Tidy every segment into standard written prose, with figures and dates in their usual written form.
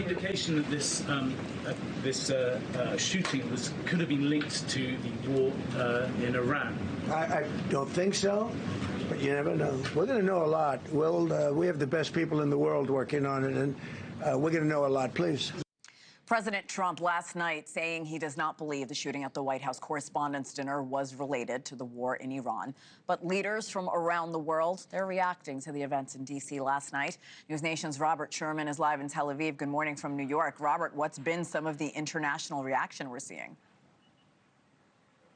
indication that this shooting could have been linked to the war in Iran? I don't think so, but you never know. We're going to know a lot. We have the best people in the world working on it, and we're going to know a lot. Please. President Trump last night saying he does not believe the shooting at the White House Correspondents Dinner was related to the war in Iran. But leaders from around the world, they're reacting to the events in D.C. last night. NewsNation's Robert Sherman is live in Tel Aviv. Good morning from New York. Robert, what's been some of the international reaction we're seeing?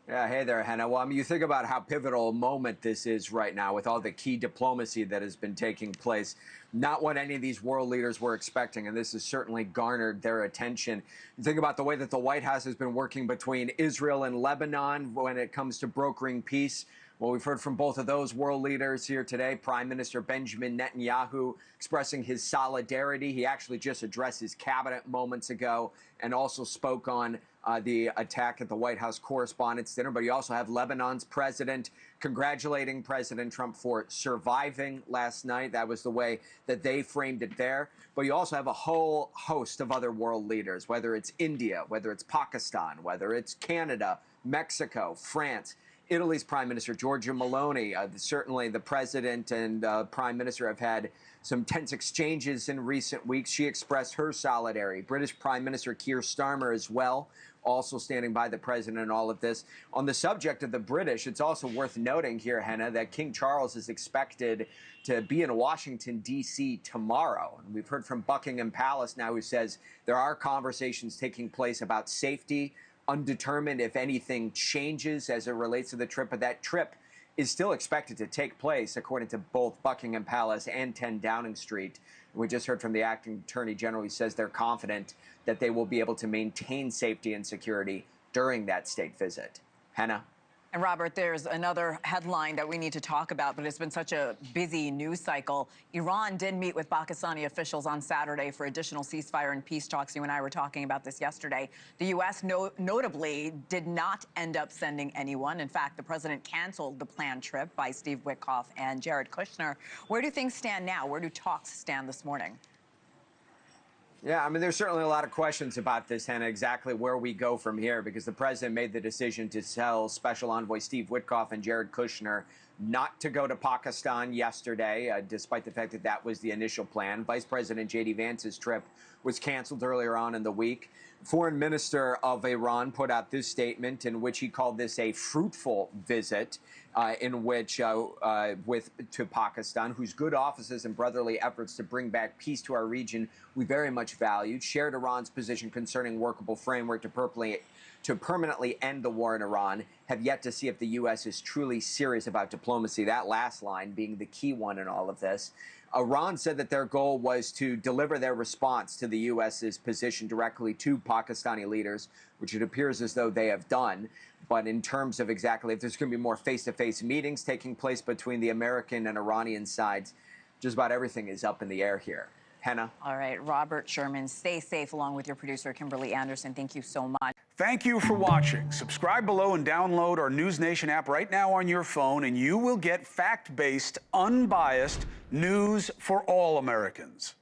Yeah, hey there, Hena. Well, I mean, you think about how pivotal a moment this is right now with all the key diplomacy that has been taking place. Not what any of these world leaders were expecting, and this has certainly garnered their attention. You think about the way that the White House has been working between Israel and Lebanon when it comes to brokering peace. Well, we've heard from both of those world leaders here today. Prime Minister Benjamin Netanyahu expressing his solidarity. He actually just addressed his cabinet moments ago and also spoke on the attack at the White House Correspondents Dinner. But you also have Lebanon's president congratulating President Trump for surviving last night. That was the way that they framed it there. But you also have a whole host of other world leaders, whether it's India, whether it's Pakistan, whether it's Canada, Mexico, France. Italy's Prime Minister, Giorgia Meloni. Certainly the president and prime minister have had some tense exchanges in recent weeks. She expressed her solidarity. British Prime Minister Keir Starmer as well, also standing by the president in all of this. On the subject of the British, it's also worth noting here, Hena, that King Charles is expected to be in Washington, D.C. tomorrow. And we've heard from Buckingham Palace now, who says there are conversations taking place about safety, undetermined if anything changes as it relates to the trip, but that trip is still expected to take place, according to both Buckingham Palace and 10 Downing Street. We just heard from the acting attorney general. He says they're confident that they will be able to maintain safety and security during that state visit. Hena? And Robert, there's another headline that we need to talk about, but it's been such a busy news cycle. Iran did meet with Pakistani officials on Saturday for additional ceasefire and peace talks. You and I were talking about this yesterday. The U.S. notably did not end up sending anyone. In fact, the president canceled the planned trip by Steve Witkoff and Jared Kushner. Where do things stand now? Where do talks stand this morning? Yeah, I mean, there's certainly a lot of questions about this, Hena, exactly where we go from here, because the president made the decision to tell Special Envoy Steve Witkoff and Jared Kushner not to go to Pakistan yesterday, despite the fact that that was the initial plan. Vice President J.D. Vance's trip was canceled earlier on in the week. Foreign Minister of Iran put out this statement in which he called this a fruitful visit to Pakistan, whose good offices and brotherly efforts to bring back peace to our region we very much valued, shared Iran's position concerning workable framework to permanently end the war in Iran, have yet to see if the U.S. is truly serious about diplomacy. That last line being the key one in all of this. Iran said that their goal was to deliver their response to the U.S.'s position directly to Pakistani leaders, which it appears as though they have done. But in terms of exactly if there's going to be more face-to-face meetings taking place between the American and Iranian sides, just about everything is up in the air here. Hena? All right, Robert Sherman, stay safe along with your producer, Kimberly Anderson. Thank you so much. Thank you for watching. Subscribe below and download our NewsNation app right now on your phone, and you will get fact-based, unbiased news for all Americans.